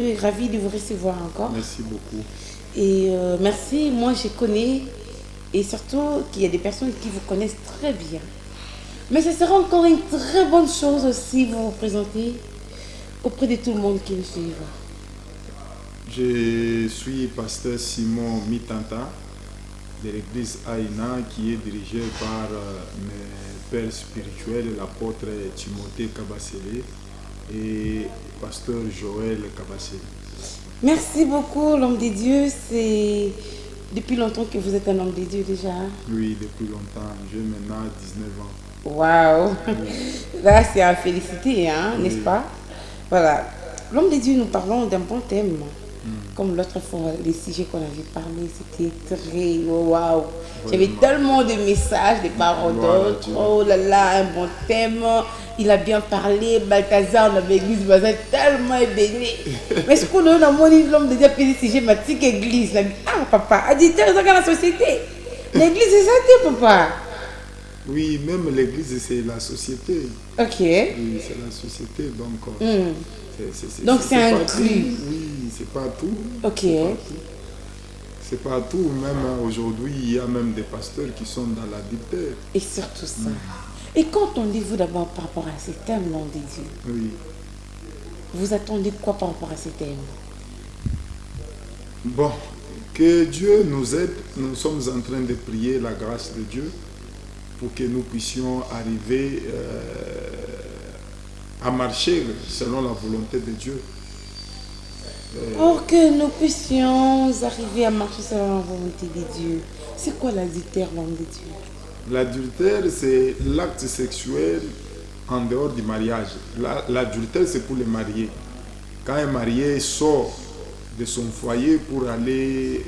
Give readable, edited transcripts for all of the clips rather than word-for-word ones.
Je suis ravie de vous recevoir encore. Merci beaucoup. Et merci, moi je connais, et surtout qu'il y a des personnes qui vous connaissent très bien. Mais ce sera encore une très bonne chose aussi vous vous présenter auprès de tout le monde qui nous suit. Je suis pasteur Simon Mitanta de l'église Aïna qui est dirigée par mes pères spirituels, l'apôtre Timothée Kabasele et pasteur Joël Kabasele. Merci beaucoup, l'homme de Dieu. C'est depuis longtemps que vous êtes un homme de Dieu déjà. Oui, depuis longtemps. J'ai maintenant 19 ans. Waouh! Oui. Là, c'est à féliciter, hein, Oui. n'est-ce pas? Voilà. L'homme de Dieu, nous parlons d'un bon thème. Comme l'autre fois, les sujets qu'on avait parlé, c'était très waouh. J'avais tellement de messages, de paroles d'autres. Oh là là, un bon thème. Il a bien parlé. Balthazar, dans l'église, il a tellement béni. Mais ce qu'on a l'homme de Dieu, puis si j'ai ma petite église, là, ah papa, a dit, dans la société. L'église, c'est ça, papa. Oui, même l'église, c'est la société. Ok. Oui, c'est la société, donc... Donc c'est inclus. Oui, c'est pas tout. Ok. C'est pas tout. Même aujourd'hui, il y a même des pasteurs qui sont dans l'adultère. Et surtout ça. Et qu'entendez-vous d'abord par rapport à ces thèmes, nom de Dieu? Oui. Vous attendez quoi par rapport à ces thèmes? Bon, que Dieu nous aide. Nous sommes en train de prier la grâce de Dieu pour que nous puissions arriver à marcher selon la volonté de Dieu. Pour que nous puissions arriver à marcher selon la volonté de Dieu. C'est quoi l'adultère, l'homme de Dieu? L'adultère, c'est l'acte sexuel en dehors du mariage. L'adultère, c'est pour les mariés. Quand un marié sort de son foyer pour aller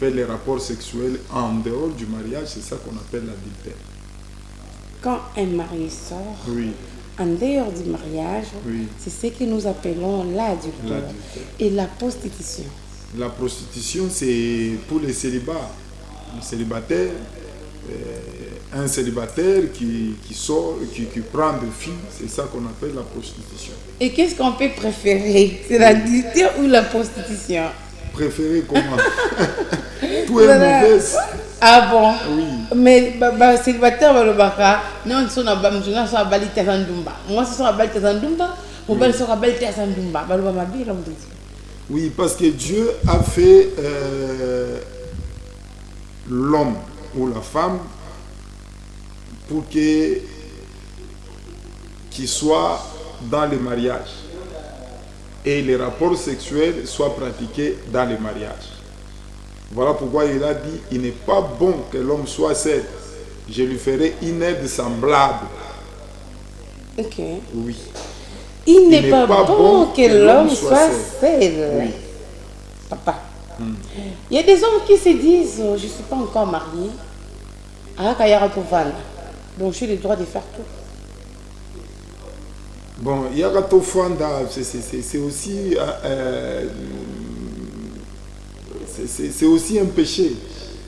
faire les rapports sexuels en dehors du mariage, c'est ça qu'on appelle l'adultère. Quand un marié sort, Oui. en dehors du mariage, Oui. c'est ce que nous appelons l'adultère. Et la prostitution. La prostitution, c'est pour les célibats. Les célibataires, un célibataire qui sort, qui prend des filles, c'est ça qu'on appelle la prostitution. Et qu'est-ce qu'on peut préférer? C'est l'adultère ou la prostitution? Préférer comment? Tout est mauvais. Ah bon? Oui. Mais célibataire, le baka, non, ils sont à Bamjuna, ils sont à Bali Tazandumba. Moi, ils sont à Bali Tazandumba, mon bel sont à Bali Tazandumba. Oui, parce que Dieu a fait l'homme ou la femme pour qu'il soit dans le mariage et les rapports sexuels soient pratiqués dans le mariage. Voilà pourquoi il a dit, il n'est pas bon que l'homme soit seul. Je lui ferai une aide semblable. Ok. Oui. Il n'est pas bon que l'homme soit seul. Oui. Papa. Il y a des hommes qui se disent, je ne suis pas encore marié. Donc j'ai le droit de faire tout. Bon, Yagatofanda, c'est aussi... c'est aussi un péché.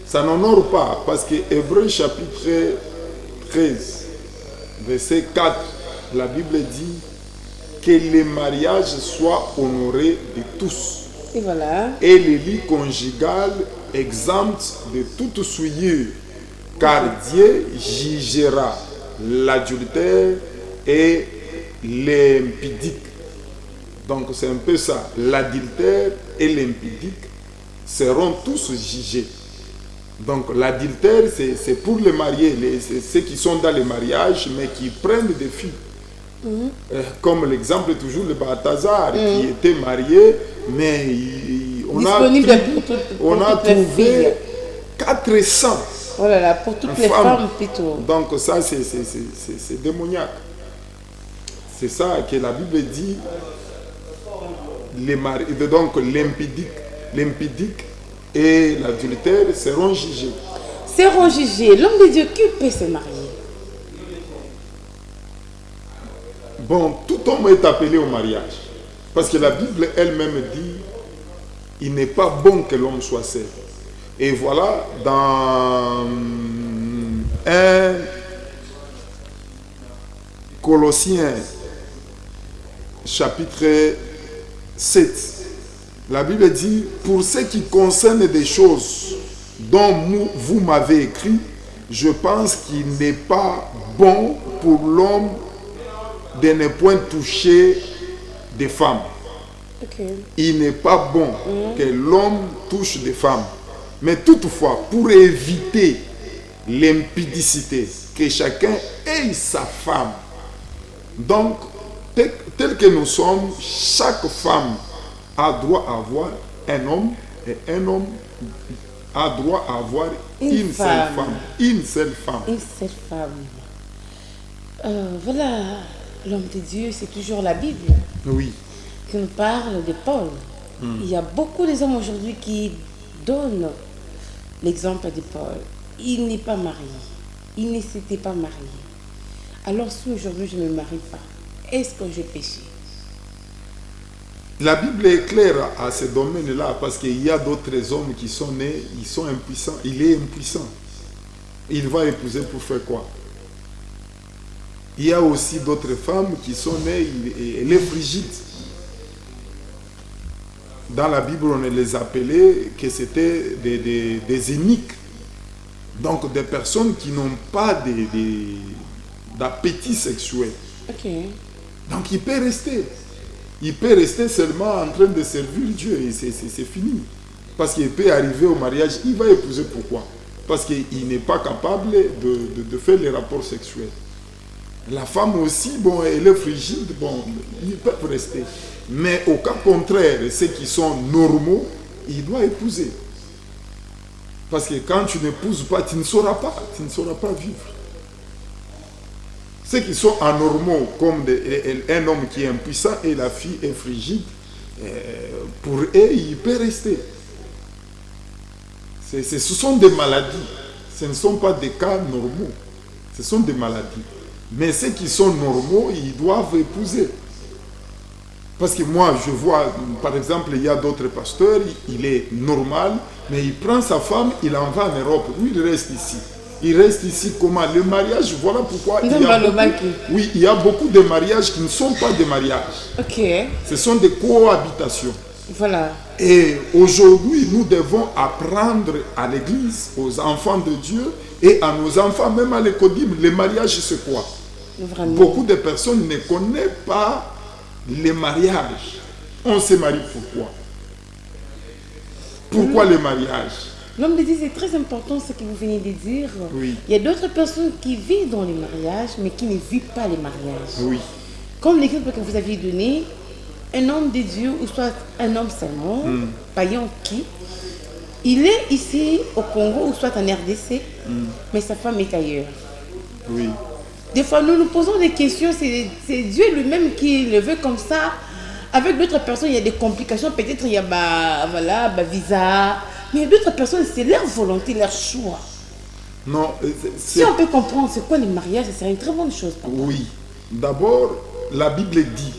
Ça n'honore pas, parce que Hébreux chapitre 13, verset 4, la Bible dit que les mariages soient honorés de tous. Et voilà. Et les lits conjugales exemptes de toute souillure, car Dieu jugera l'adultère et l'impudique. Donc c'est un peu ça. L'adultère et l'impudique seront tous jugés. Donc l'adultère, c'est pour les mariés, ceux qui sont dans le mariage, mais qui prennent des filles. Comme l'exemple toujours de Balthazar, qui était marié, mais on a trouvé 400. Oh là là, pour toutes les femmes plutôt. Donc ça, c'est démoniaque. C'est ça que la Bible dit. Donc l'impudique et l'adultère seront jugés. Seront jugés. L'homme de Dieu qui peut se marier? Bon, tout homme est appelé au mariage. Parce que la Bible elle-même dit, il n'est pas bon que l'homme soit seul. Et voilà, dans 1 Colossiens chapitre 7, la Bible dit, pour ce qui concerne des choses dont vous m'avez écrit, je pense qu'il n'est pas bon pour l'homme de ne point toucher des femmes. Ok. Il n'est pas bon que l'homme touche des femmes. Mais toutefois, pour éviter l'impudicité, que chacun ait sa femme. Donc, tel que nous sommes, chaque femme a droit à avoir un homme et un homme a droit à avoir une seule femme. Une seule femme. Une seule femme. Voilà, l'homme de Dieu, c'est toujours la Bible Oui. qui nous parle de Paul. Il y a beaucoup d'hommes aujourd'hui qui donnent l'exemple de Paul. Il n'est pas marié. Il ne s'était pas marié. Alors si aujourd'hui je ne me marie pas, est-ce que j'ai péché? La Bible est claire à ce domaine-là parce qu'il y a d'autres hommes qui sont nés, ils sont impuissants. Il est impuissant. Il va épouser pour faire quoi? Il y a aussi d'autres femmes qui sont nées, elle est frigide. Dans la Bible, on les appelait que c'était des eunuques. Donc des personnes qui n'ont pas d'appétit sexuel. Ok. Donc il peut rester. Il peut rester seulement en train de servir Dieu et c'est fini. Parce qu'il peut arriver au mariage, il va épouser pourquoi? Parce qu'il n'est pas capable de faire les rapports sexuels. La femme aussi, bon, elle est frigide, bon, ils peuvent rester. Mais au cas contraire, ceux qui sont normaux, ils doivent épouser. Parce que quand tu n'épouses pas, tu ne sauras pas vivre. Ceux qui sont anormaux, comme un homme qui est impuissant et la fille est frigide, pour eux, il peut rester. Ce sont des maladies. Ce ne sont pas des cas normaux. Ce sont des maladies. Mais ceux qui sont normaux, ils doivent épouser. Parce que moi, je vois, par exemple, il y a d'autres pasteurs, il est normal, mais il prend sa femme, il en va en Europe. Lui, il reste ici. Il reste ici comment? Le mariage, voilà pourquoi il y a beaucoup de mariages qui ne sont pas des mariages. Ok. Ce sont des cohabitations. Voilà. Et aujourd'hui, nous devons apprendre à l'église, aux enfants de Dieu et à nos enfants, même à l'école, le mariage c'est quoi? Vraiment. Beaucoup de personnes ne connaissent pas le mariage. On se marie pourquoi? Pourquoi le mariage? L'homme de Dieu, c'est très important ce que vous venez de dire. Oui. Il y a d'autres personnes qui vivent dans les mariages, mais qui ne vivent pas les mariages. Oui. Comme l'exemple que vous aviez donné, un homme de Dieu, ou soit un homme seulement, païen qui, il est ici au Congo, ou soit en RDC, mais sa femme est ailleurs. Oui. Des fois, nous nous posons des questions, c'est Dieu lui-même qui le veut comme ça. Avec d'autres personnes, il y a des complications, peut-être il y a visa. Mais d'autres personnes, c'est leur volonté, leur choix. Non, si on peut comprendre c'est quoi le mariage, ce serait une très bonne chose. Papa. Oui. D'abord, la Bible dit,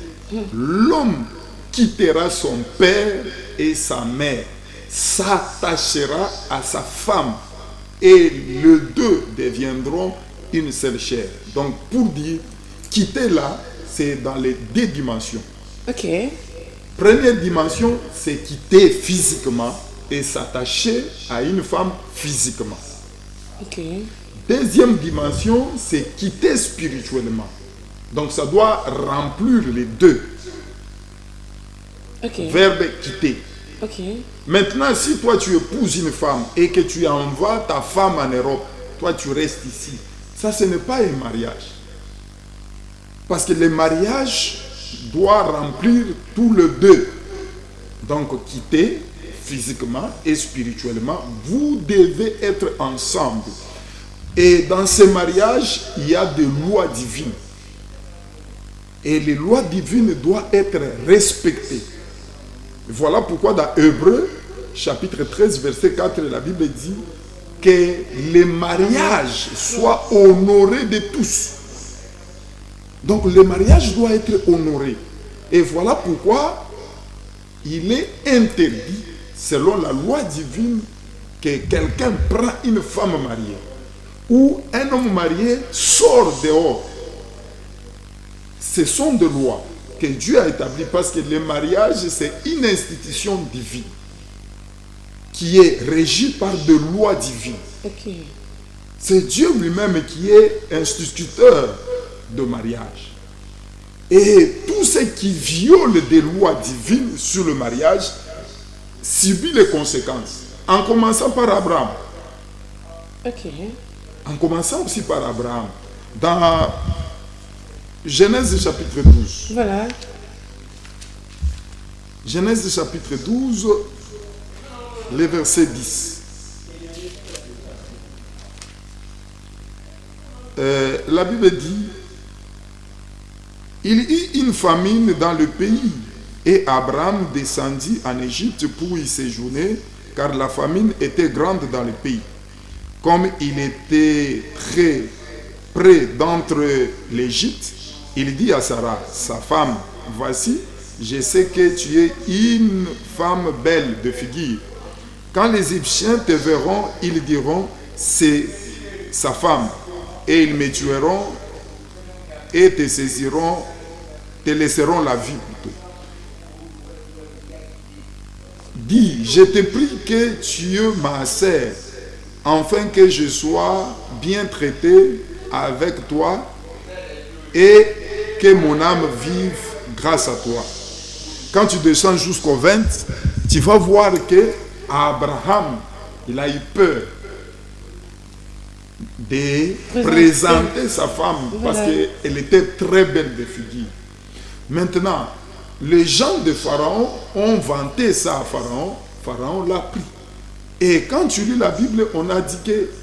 l'homme quittera son père et sa mère, s'attachera à sa femme, et les deux deviendront une seule chair. Donc, pour dire, quitter là, c'est dans les deux dimensions. Ok. Première dimension, c'est quitter physiquement et s'attacher à une femme physiquement. Ok. Deuxième dimension, c'est quitter spirituellement. Donc ça doit remplir les deux. Ok. Verbe quitter. Ok. Maintenant, si toi tu épouses une femme et que tu envoies ta femme en Europe, toi tu restes ici. Ça, ce n'est pas un mariage. Parce que le mariage doit remplir tous les deux. Donc quitter physiquement et spirituellement, vous devez être ensemble. Et dans ce mariage, il y a des lois divines. Et les lois divines doivent être respectées. Voilà pourquoi dans Hébreux, chapitre 13, verset 4, la Bible dit que le mariage soit honoré de tous. Donc le mariage doit être honoré. Et voilà pourquoi il est interdit, selon la loi divine, que quelqu'un prend une femme mariée ou un homme marié sort dehors. Ce sont des lois que Dieu a établi, parce que le mariage, c'est une institution divine qui est régie par des lois divines. Ok. C'est Dieu lui-même qui est instituteur de mariage. Et tout ce qui viole des lois divines sur le mariage subit les conséquences. En commençant par Abraham. Ok. En commençant aussi par Abraham. Dans Genèse chapitre 12. Voilà. Genèse chapitre 12, le verset 10. La Bible dit, il y eut une famine dans le pays et Abraham descendit en Égypte pour y séjourner car la famine était grande dans le pays. Comme il était très près d'entrer l'Égypte, il dit à Sarah, sa femme, voici, je sais que tu es une femme belle de figure. Quand les Égyptiens te verront, ils diront, c'est sa femme. Et ils me tueront et te saisiront, te laisseront la vie plutôt. Dis, je te prie que tu ma sœur, afin que je sois bien traité avec toi et que mon âme vive grâce à toi. Quand tu descends jusqu'au 20, tu vas voir que Abraham, il a eu peur de présenter sa femme parce qu'elle était très belle de figure. Maintenant, les gens de Pharaon ont vanté ça à Pharaon. Pharaon l'a pris. Et quand tu lis la Bible, on a dit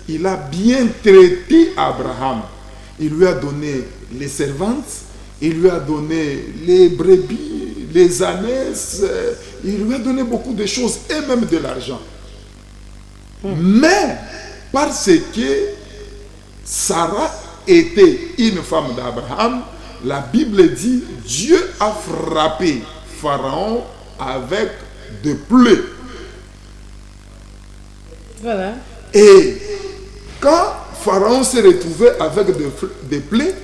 qu'il a bien traité Abraham. Il lui a donné les servantes, il lui a donné les brebis, les ânesses, il lui a donné beaucoup de choses et même de l'argent. Mais parce que Sarah était une femme d'Abraham, la Bible dit Dieu a frappé Pharaon avec des plaies. Voilà. Et quand Pharaon s'est retrouvé avec des plaies,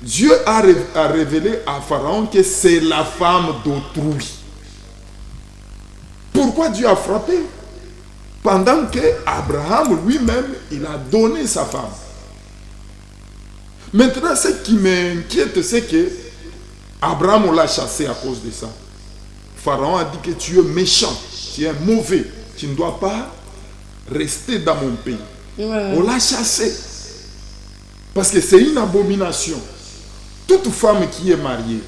Dieu a révélé à Pharaon que c'est la femme d'autrui. Pourquoi Dieu a frappé? Pendant que Abraham lui-même, il a donné sa femme. Maintenant, ce qui m'inquiète, c'est que Abraham, on l'a chassé à cause de ça. Pharaon a dit que tu es méchant, tu es mauvais, tu ne dois pas rester dans mon pays. On l'a chassé. Parce que c'est une abomination. Toute femme qui est mariée,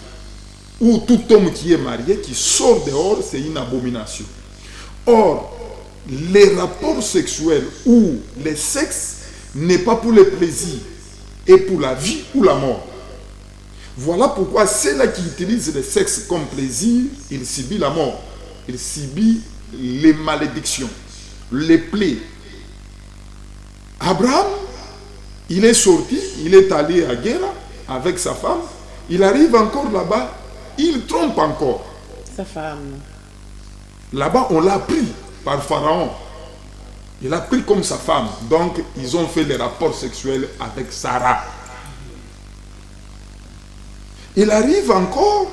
ou tout homme qui est marié, qui sort dehors, c'est une abomination. Or, les rapports sexuels ou le sexe n'est pas pour le plaisir, et pour la vie ou la mort. Voilà pourquoi ceux-là qui utilisent le sexe comme plaisir, ils subissent la mort. Ils subissent les malédictions, les plaies. Abraham, il est sorti, il est allé à Guéra avec sa femme. Il arrive encore là-bas, il trompe encore sa femme. Là-bas, on l'a pris par Pharaon. Il l'a pris comme sa femme. Donc, ils ont fait les rapports sexuels avec Sarah. Il arrive encore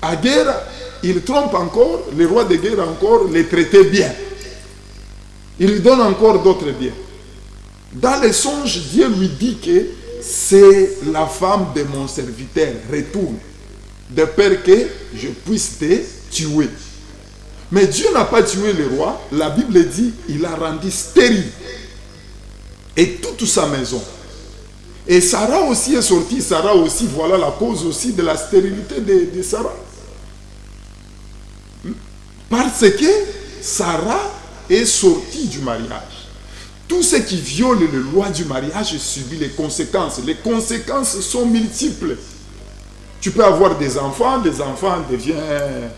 à Guéra. Il trompe encore. Le roi de Guéra encore les traitait bien. Il lui donne encore d'autres biens. Dans les songes, Dieu lui dit que c'est la femme de mon serviteur. Retourne. De peur que je puisse te tuer. Mais Dieu n'a pas tué le roi. La Bible dit il a rendu stérile. Et toute sa maison. Et Sarah aussi est sortie. Sarah aussi, voilà la cause aussi de la stérilité de Sarah. Parce que Sarah est sortie du mariage. Tout ce qui viole les lois du mariage subit les conséquences. Les conséquences sont multiples. Tu peux avoir des enfants deviennent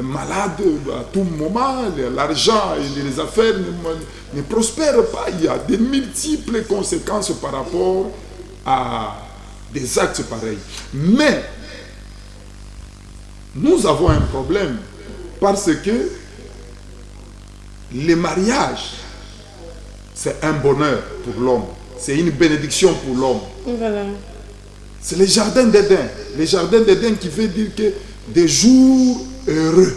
malades à tout moment, l'argent et les affaires ne prospèrent pas. Il y a de multiples conséquences par rapport à des actes pareils. Mais nous avons un problème parce que le mariage, c'est un bonheur pour l'homme. C'est une bénédiction pour l'homme. Voilà. C'est le jardin d'Éden. Le jardin d'Éden qui veut dire que des jours heureux.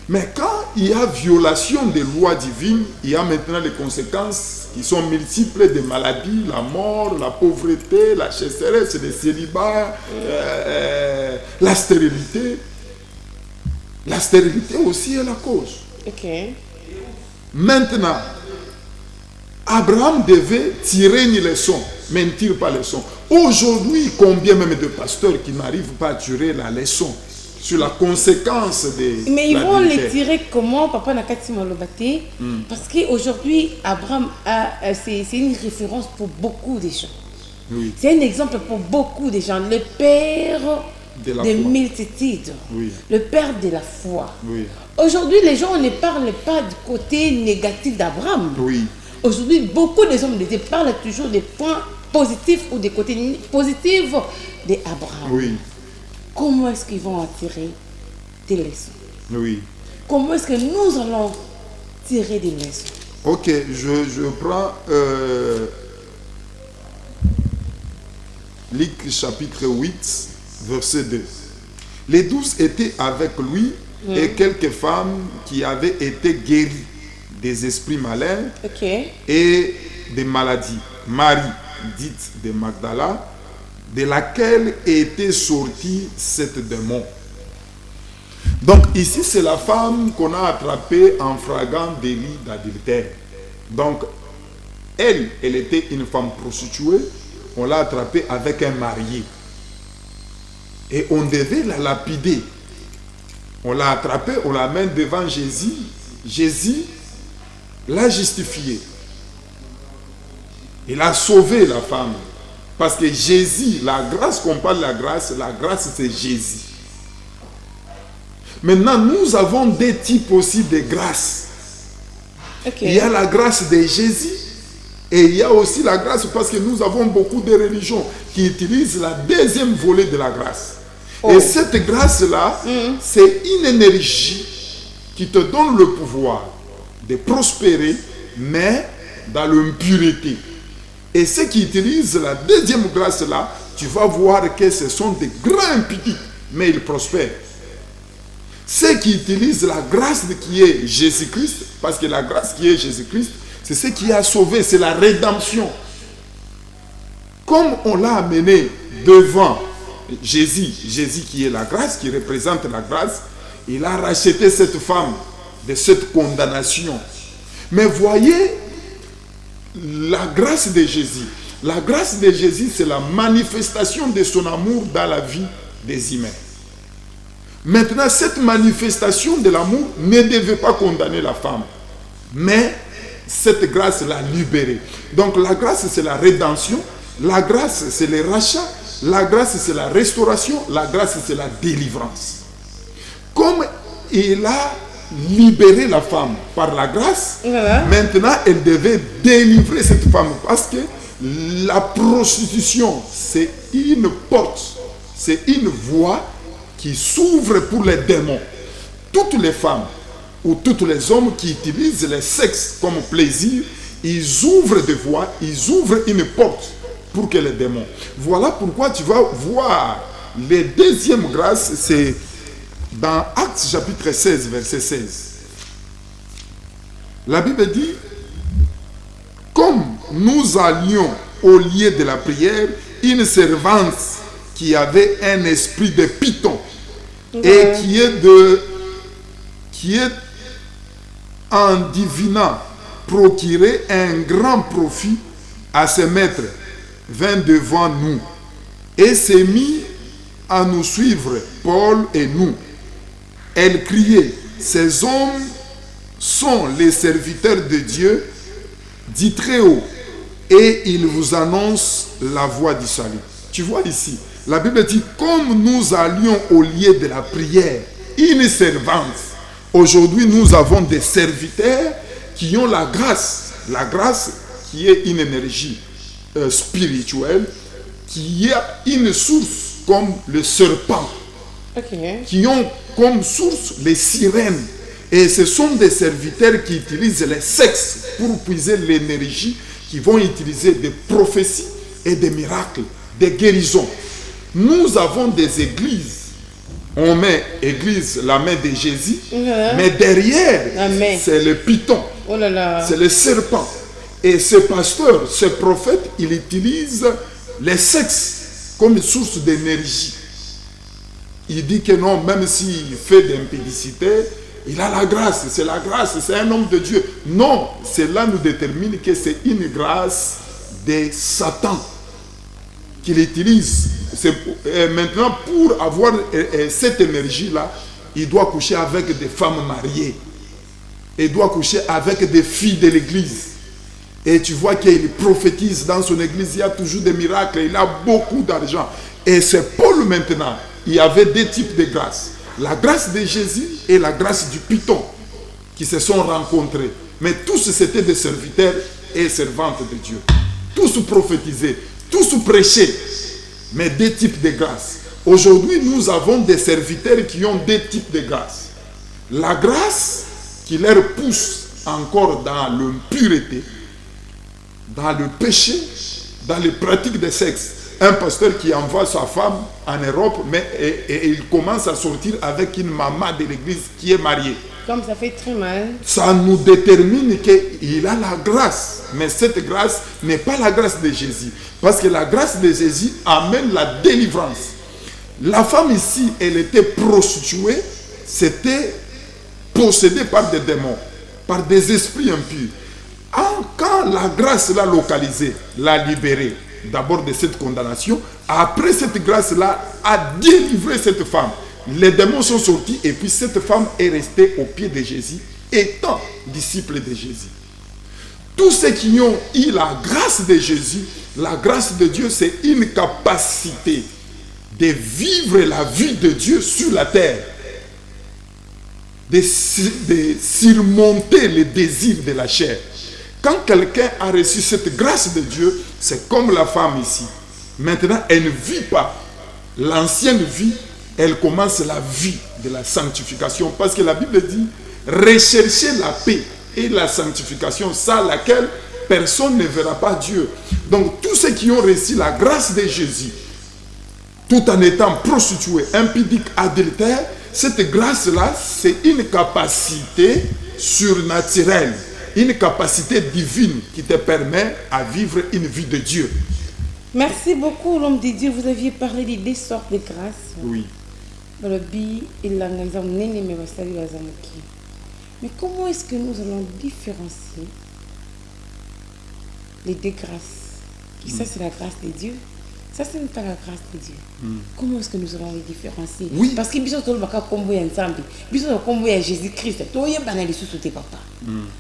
Mais quand il y a violation des lois divines, il y a maintenant les conséquences qui sont multiples, des maladies, la mort, la pauvreté, la sécheresse, le célibat, la stérilité. La stérilité aussi est la cause. Ok. Maintenant, Abraham devait tirer une leçon, mais il ne tire pas leçon. Aujourd'hui, combien même de pasteurs qui n'arrivent pas à tirer la leçon sur la conséquence des... Mais ils vont les tirer comment, Papa Nakati Malobate? Parce qu'aujourd'hui, Abraham, c'est une référence pour beaucoup de gens. Oui. C'est un exemple pour beaucoup de gens. Le père des multitudes. Oui. Le père de la foi. Oui. Aujourd'hui, les gens ne parlent pas du côté négatif d'Abraham. Oui. Aujourd'hui, beaucoup de hommes de Dieu parlent toujours des points positifs ou des côtés positifs d'Abraham. Oui. Comment est-ce qu'ils vont en tirer des leçons? Oui. Comment est-ce que nous allons tirer des leçons? Ok, je prends Luc chapitre 8, verset 2. Les 12 étaient avec lui et quelques femmes qui avaient été guéries des esprits malins et des maladies. Marie, dite de Magdala, de laquelle était sorti cette démon. Donc ici, c'est la femme qu'on a attrapée en flagrant délit d'adultère. Donc, elle était une femme prostituée. On l'a attrapée avec un marié. Et on devait la lapider. On l'a attrapée, on l'amène devant Jésus. Jésus l'a justifiée. Il a sauvé la femme. Parce que Jésus, la grâce, qu'on parle de la grâce c'est Jésus. Maintenant, nous avons des types aussi de grâce. Il y a la grâce de Jésus et il y a aussi la grâce parce que nous avons beaucoup de religions qui utilisent la deuxième volée de la grâce. Et cette grâce-là, c'est une énergie qui te donne le pouvoir de prospérer, mais dans l'impureté. Et ceux qui utilisent la deuxième grâce-là, tu vas voir que ce sont des grands impudiques, mais ils prospèrent. Ceux qui utilisent la grâce qui est Jésus-Christ, parce que la grâce qui est Jésus-Christ, c'est ce qui a sauvé, c'est la rédemption. Comme on l'a amené devant Jésus, Jésus qui est la grâce, qui représente la grâce, il a racheté cette femme de cette condamnation. Mais voyez, la grâce de Jésus. La grâce de Jésus, c'est la manifestation de son amour dans la vie des humains. Maintenant, cette manifestation de l'amour ne devait pas condamner la femme. Mais cette grâce l'a libérée. Donc la grâce, c'est la rédemption. La grâce, c'est le rachat. La grâce, c'est la restauration. La grâce, c'est la délivrance. Comme il a libéré la femme par la grâce, maintenant, elle devait délivrer cette femme. Parce que la prostitution, c'est une porte, c'est une voie qui s'ouvre pour les démons. Toutes les femmes ou tous les hommes qui utilisent le sexe comme plaisir, ils ouvrent des voies, ils ouvrent une porte pour que les démons. Voilà pourquoi tu vas voir les deuxièmes grâces, c'est dans Actes chapitre 16, verset 16. La Bible dit, comme nous allions au lieu de la prière, une servante qui avait un esprit de python et qui est en divinant procurer un grand profit à ses maîtres, vint devant nous et s'est mis à nous suivre, Paul et nous. Elle criait, ces hommes sont les serviteurs de Dieu, dit très haut, et ils vous annoncent la voie du salut. Tu vois ici, la Bible dit, comme nous allions au lieu de la prière, une servante. Aujourd'hui, nous avons des serviteurs qui ont la grâce qui est une énergie spirituelle, qui a une source comme le serpent, qui ont comme source les sirènes. Et ce sont des serviteurs qui utilisent le sexe pour puiser l'énergie, qui vont utiliser des prophéties et des miracles des guérisons. Nous avons des églises. On met église, la main de Jésus, mais derrière, c'est le python, c'est le serpent. Et ce pasteur, ce prophète, il utilise les sexes comme source d'énergie. Il dit que non, même s'il fait d'impudicité, il a la grâce, c'est un homme de Dieu. Non, cela nous détermine que c'est une grâce de Satan qu'il utilise. Maintenant, pour avoir cette énergie-là, il doit coucher avec des femmes mariées. Il doit coucher avec des filles de l'église. Et tu vois qu'il prophétise dans son église, il y a toujours des miracles, il a beaucoup d'argent. Et c'est Paul maintenant, il y avait deux types de grâces. La grâce de Jésus et la grâce du python qui se sont rencontrés. Mais tous c'était des serviteurs et servantes de Dieu. Tous prophétisaient, tous prêchaient. Mais deux types de grâces. Aujourd'hui, nous avons des serviteurs qui ont deux types de grâces. La grâce qui leur pousse encore dans l'impureté, dans le péché, dans les pratiques de sexe. Un pasteur qui envoie sa femme en Europe, et il commence à sortir avec une maman de l'église qui est mariée. Comme ça fait très mal. Ça nous détermine qu'il a la grâce. Mais cette grâce n'est pas la grâce de Jésus. Parce que la grâce de Jésus amène la délivrance. La femme ici, elle était prostituée, c'était possédée par des démons, par des esprits impurs. Quand la grâce l'a localisée, l'a libérée, d'abord de cette condamnation, après cette grâce-là a délivré cette femme. Les démons sont sortis et puis cette femme est restée au pied de Jésus, étant disciple de Jésus. Tous ceux qui ont eu la grâce de Jésus, la grâce de Dieu, c'est une capacité de vivre la vie de Dieu sur la terre, de surmonter les désirs de la chair. Quand quelqu'un a reçu cette grâce de Dieu, c'est comme la femme ici. Maintenant, elle ne vit pas l'ancienne vie, elle commence la vie de la sanctification. Parce que la Bible dit, recherchez la paix et la sanctification, sans laquelle personne ne verra pas Dieu. Donc, tous ceux qui ont reçu la grâce de Jésus, tout en étant prostitués, impudiques, adultères, cette grâce-là, c'est une capacité surnaturelle. Une capacité divine qui te permet à vivre une vie de Dieu. Merci beaucoup, l'homme de Dieu. Vous aviez parlé des deux sortes de grâces. Oui. Mais comment est-ce que nous allons différencier les deux grâces? Ça, c'est la grâce de Dieu. Ça, ce n'est pas la grâce de Dieu. Comment est-ce que nous allons les différencier? Oui. Parce que bisous tout le baka combo ensemble. Bisous le combo est Jésus-Christ. Toi, il y a banal sous tes papa.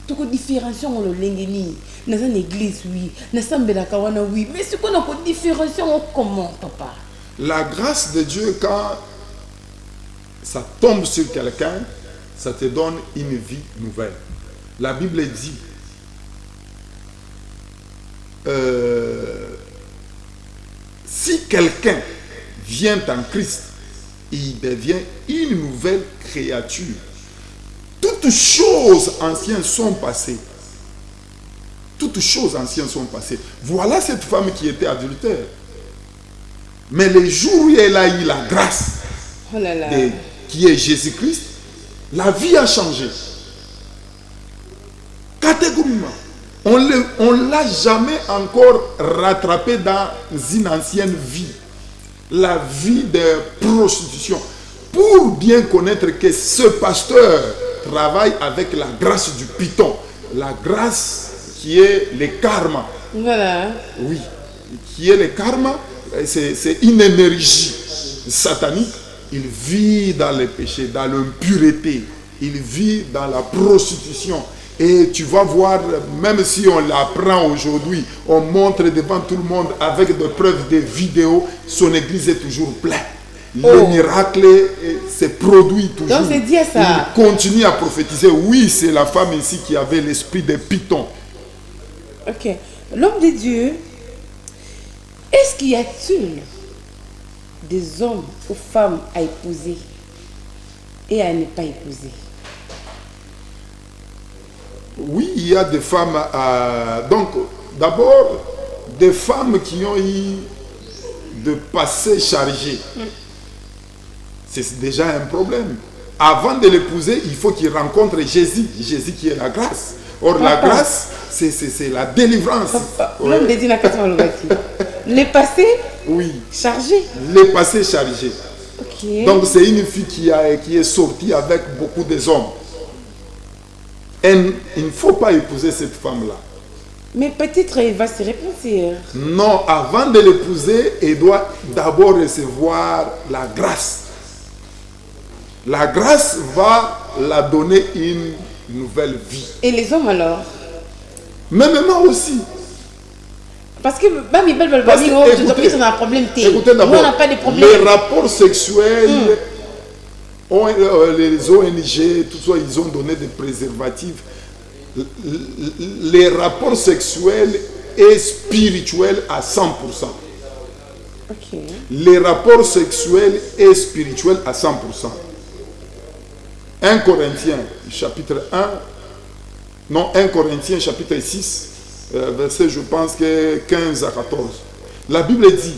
Tout que différenciation le lengeni. Dans une église, oui. Dans une belakawana, oui. Mais ce qu'on a pour différenciation, comment, papa? La grâce de Dieu, quand ça tombe sur quelqu'un, ça te donne une vie nouvelle. La Bible dit si quelqu'un vient en Christ, il devient une nouvelle créature. Toutes choses anciennes sont passées. Toutes choses anciennes sont passées. Voilà cette femme qui était adultère. Mais le jour où elle a eu la grâce, qui est Jésus-Christ, la vie a changé. Catégoriquement. On ne l'a jamais encore rattrapé dans une ancienne vie. La vie de prostitution. Pour bien connaître que ce pasteur travaille avec la grâce du python. La grâce qui est le karma. Voilà. Oui. Qui est le karma, c'est une énergie satanique. Il vit dans le péché, dans l'impureté. Il vit dans la prostitution. Et tu vas voir, même si on l'apprend aujourd'hui, on montre devant tout le monde avec des preuves de vidéos, son église est toujours pleine. Le miracle se produit toujours. Donc c'est dit ça. Il continue à prophétiser. Oui, c'est la femme ici qui avait l'esprit de python. Ok. L'homme de Dieu, est-ce qu'il y a-t-il des hommes ou femmes à épouser et à ne pas épouser? Oui, il y a des femmes. Donc, d'abord, des femmes qui ont eu de passé chargé, c'est déjà un problème. Avant de l'épouser, il faut qu'il rencontre Jésus. Jésus qui est la grâce. Or, la grâce, c'est la délivrance. L'homme de Dieu n'a qu'à faire le bâti. Les passés Oui. chargés. Les passés chargés. Ok. Donc, c'est une fille qui est sortie avec beaucoup des hommes. Et il ne faut pas épouser cette femme-là. Mais peut-être il va se repentir. Non, avant de l'épouser, elle doit d'abord recevoir la grâce. La grâce va la donner une nouvelle vie. Et les hommes alors? Même moi aussi. Parce que Parce que, écoutez, on a un problème. écoutez Nous, d'abord, on n'a pas de problème. les rapports sexuels, les ONG, tout ça, ils ont donné des préservatifs. Les rapports sexuels et spirituels à 100%. Ok. Les rapports sexuels et spirituels à 100%. 1 Corinthiens chapitre 1, non, 1 Corinthiens chapitre 6, verset je pense que 15 à 14. La Bible dit,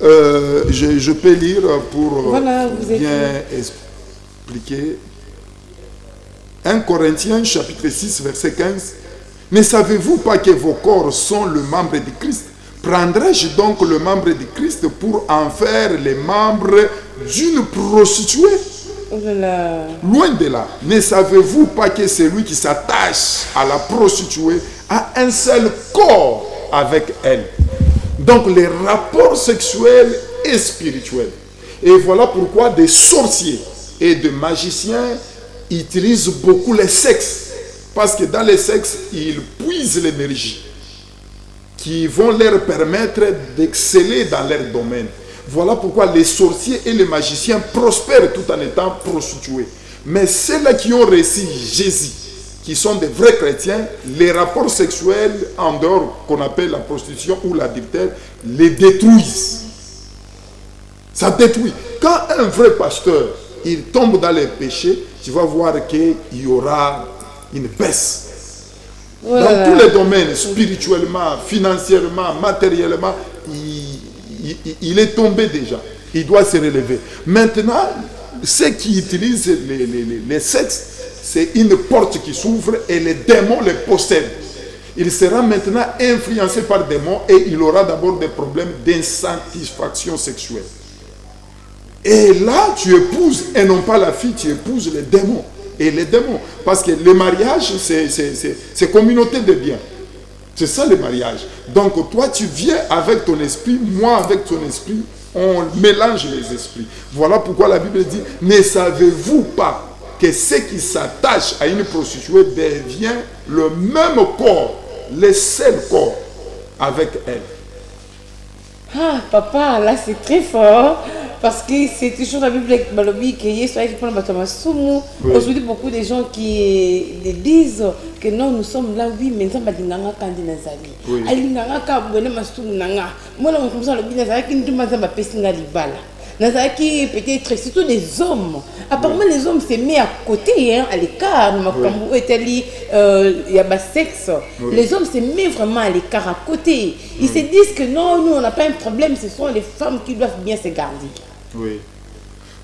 je peux lire pour Voilà, vous êtes bien expliquer. 1 Corinthiens chapitre 6 verset 15. Ne savez-vous pas que vos corps sont le membre de Christ? Prendrai-je donc le membre de Christ pour en faire les membres d'une prostituée? Oh là là. Loin de là. Ne savez-vous pas que celui qui s'attache à la prostituée a un seul corps avec elle? Donc les rapports sexuels et spirituels. Et voilà pourquoi des sorciers et des magiciens utilisent beaucoup les sexes. Parce que dans les sexes, ils puisent l'énergie qui vont leur permettre d'exceller dans leur domaine. Voilà pourquoi les sorciers et les magiciens prospèrent tout en étant prostitués. Mais ceux-là qui ont reçu Jésus, qui sont des vrais chrétiens, les rapports sexuels en dehors qu'on appelle la prostitution ou l'adultère, les détruisent. Ça détruit. Quand un vrai pasteur, il tombe dans les péchés, tu vas voir qu'il y aura une baisse. Voilà. Dans tous les domaines, spirituellement, financièrement, matériellement, il est tombé déjà. Il doit se relever. Maintenant, ceux qui utilisent les sexes, c'est une porte qui s'ouvre et les démons les possèdent. Il sera maintenant influencé par des démons et il aura d'abord des problèmes d'insatisfaction sexuelle. Et là, tu épouses, et non pas la fille, tu épouses les démons. Et les démons. Parce que le mariage, c'est communauté de biens. C'est ça le mariage. Donc toi, tu viens avec ton esprit, moi avec ton esprit, on mélange les esprits. Voilà pourquoi la Bible dit, ne savez-vous pas que ceux qui s'attachent à une prostituée devient le même corps, le seul corps avec elle. Ah, papa, là c'est très fort. Parce que c'est toujours la Bible avec Balobi qui est aujourd'hui beaucoup de gens qui disent que non, nous sommes là, oui, mais nous sommes pas quand Oui. Nazaki peut-être surtout des hommes. Apparemment les hommes se mettent à côté, hein, à l'écart. Il y a bas sexe. Les hommes se mettent vraiment à l'écart, à côté. Ils se disent que non, nous on n'a pas un problème, ce sont les femmes qui doivent bien se garder. Oui.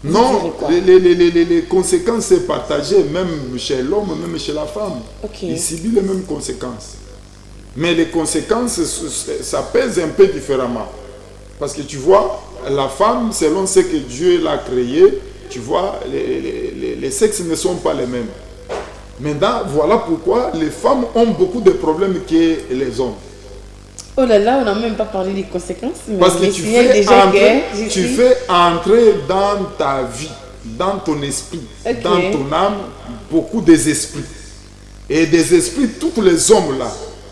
Non, les conséquences sont partagées, même chez l'homme, même chez la femme. Okay. Ils subissent les mêmes conséquences. Mais les conséquences, ça pèse un peu différemment. Parce que tu vois, la femme, selon ce que Dieu l'a créé, tu vois, les sexes ne sont pas les mêmes. Maintenant, voilà pourquoi les femmes ont beaucoup de problèmes que les hommes. Oh là là, on n'a même pas parlé des conséquences. Mais parce que tu fais entrer dans ta vie, dans ton esprit, okay, dans ton âme, beaucoup des esprits. Et des esprits, tous les hommes là,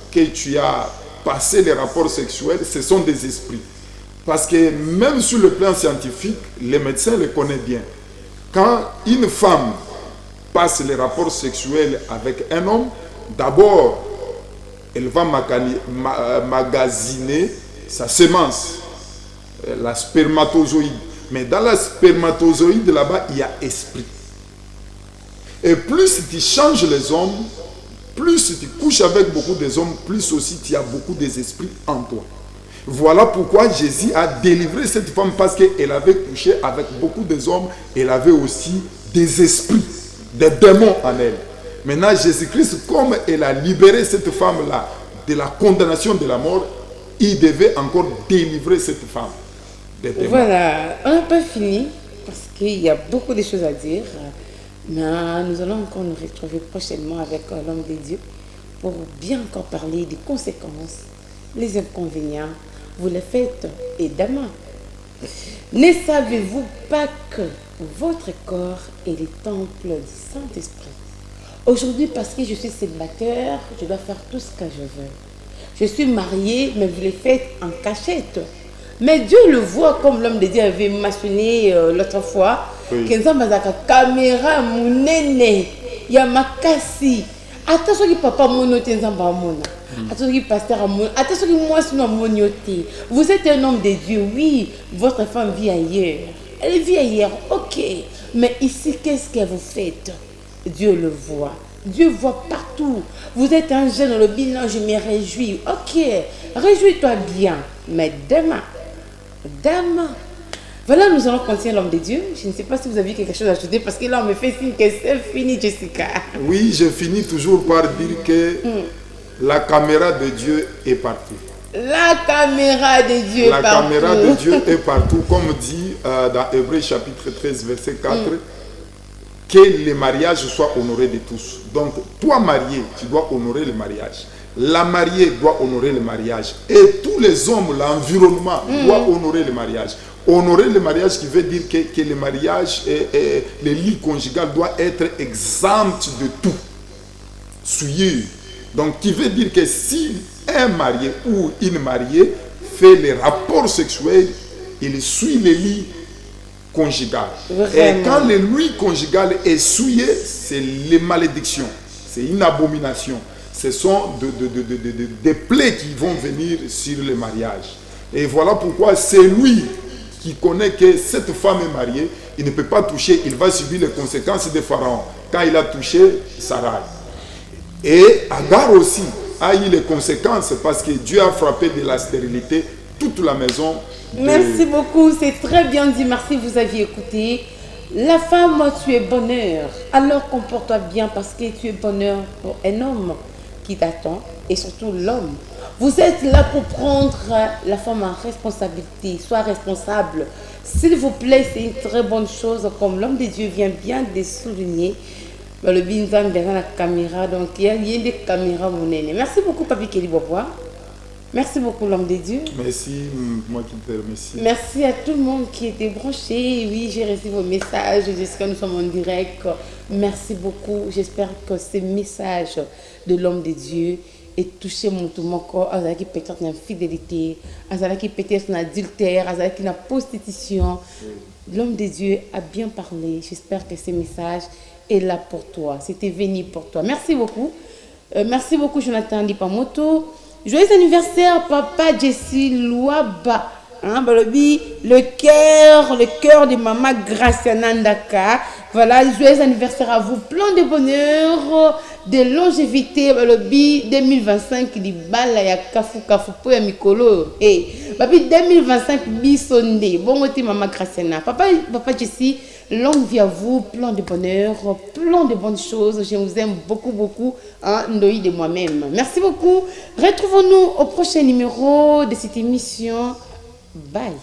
que tu as passé les rapports sexuels, ce sont des esprits. Parce que même sur le plan scientifique, les médecins le connaissent bien. Quand une femme passe les rapports sexuels avec un homme, d'abord, elle va magasiner sa semence, la spermatozoïde. Mais dans la spermatozoïde, là-bas, il y a esprit. Et plus tu changes les hommes, plus tu couches avec beaucoup des hommes, plus aussi tu as beaucoup des esprits en toi. Voilà pourquoi Jésus a délivré cette femme, parce qu'elle avait couché avec beaucoup des hommes. Elle avait aussi des esprits, des démons en elle. Maintenant, Jésus-Christ, comme elle a libéré cette femme-là de la condamnation de la mort, il devait encore délivrer cette femme des démons. Voilà, on n'a pas fini parce qu'il y a beaucoup de choses à dire. Mais nous allons encore nous retrouver prochainement avec l'homme de Dieu pour bien encore parler des conséquences, les inconvénients. Vous les faites et demain. Ne savez-vous pas que votre corps est le temple du Saint-Esprit? Aujourd'hui, parce que je suis célibataire, je dois faire tout ce que je veux. Je suis mariée, mais vous le faites en cachette. Mais Dieu le voit, comme l'homme de Dieu avait mentionné l'autre fois. Oui. Caméra, mon aîné, il y a ma cassie. Attention que papa mono tenzamba mona. Attention que pasteur mona. Attention que moi sinon monioté. Vous êtes un homme de Dieu, oui. Votre femme vit ailleurs. Elle vit ailleurs, ok. Mais ici, qu'est-ce que vous faites? Dieu le voit. Dieu voit partout. Vous êtes un jeune, le bilan, je me réjouis. Ok, réjouis-toi bien. Mais demain, voilà, nous allons continuer l'homme de Dieu. Je ne sais pas si vous avez quelque chose à ajouter parce que là, on me fait signe que c'est fini, Jessica. Oui, je finis toujours par dire que la caméra de Dieu est partout. La caméra de Dieu est La partout. caméra de Dieu est partout, comme dit dans Hébreux chapitre 13, verset 4, que le mariage soit honoré de tous. Donc, toi marié, tu dois honorer le mariage. La mariée doit honorer le mariage. Et tous les hommes, l'environnement doit honorer le mariage. Honorer le mariage qui veut dire que le mariage et le lit conjugal doit être exempt de tout. Souillure. Donc, qui veut dire que si un marié ou une mariée fait les rapports sexuels, il suit le lit conjugal. Vraiment. Et quand le lit conjugal est souillé, c'est les malédictions. C'est une abomination. Ce sont des plaies qui vont venir sur le mariage. Et voilà pourquoi c'est lui qui connaît que cette femme est mariée, il ne peut pas toucher, il va subir les conséquences de Pharaon. Quand il a touché Sarai. Et Agar aussi a eu les conséquences parce que Dieu a frappé de la stérilité toute la maison. Merci beaucoup, c'est très bien dit. Merci, vous aviez écouté. La femme, tu es bonheur. Alors comporte-toi bien parce que tu es bonheur pour un homme qui t'attend et surtout l'homme. Vous êtes là pour prendre la femme en responsabilité. Sois responsable. S'il vous plaît, c'est une très bonne chose comme l'homme de Dieu vient bien de souligner. Le binzam derrière la caméra, donc il y a des caméras, mon aîné. Merci beaucoup, Papi Kelly Bobois. Merci beaucoup, l'homme de Dieu. Merci, moi qui te remercie. Merci à tout le monde qui était branché. Oui, j'ai reçu vos messages. J'espère que nous sommes en direct. Merci beaucoup. J'espère que ces messages de l'homme de Dieu aient touché mon corps. Azala qui peut-être une infidélité, Azala qui peut-être une adultère, Azala qui une prostitution. L'homme de Dieu a bien parlé. J'espère que ces messages est là pour toi. C'était venu pour toi. Merci beaucoup. Merci beaucoup, Jonathan Lipamoto. Joyeux anniversaire, papa Jessie Louaba. Hein, le cœur de maman Graciana Ndaka. Voilà, joyeux anniversaire à vous. Plein de bonheur, de longévité. 2025, il bala ya kafu po ya mikolo. Et 2025 bisonde. Bon côté maman Graciana. Papa Jessie, longue vie à vous, plein de bonheur, plein de bonnes choses. Je vous aime beaucoup, beaucoup. Hein, Ndoï de moi-même. Merci beaucoup. Retrouvons-nous au prochain numéro de cette émission. Bye.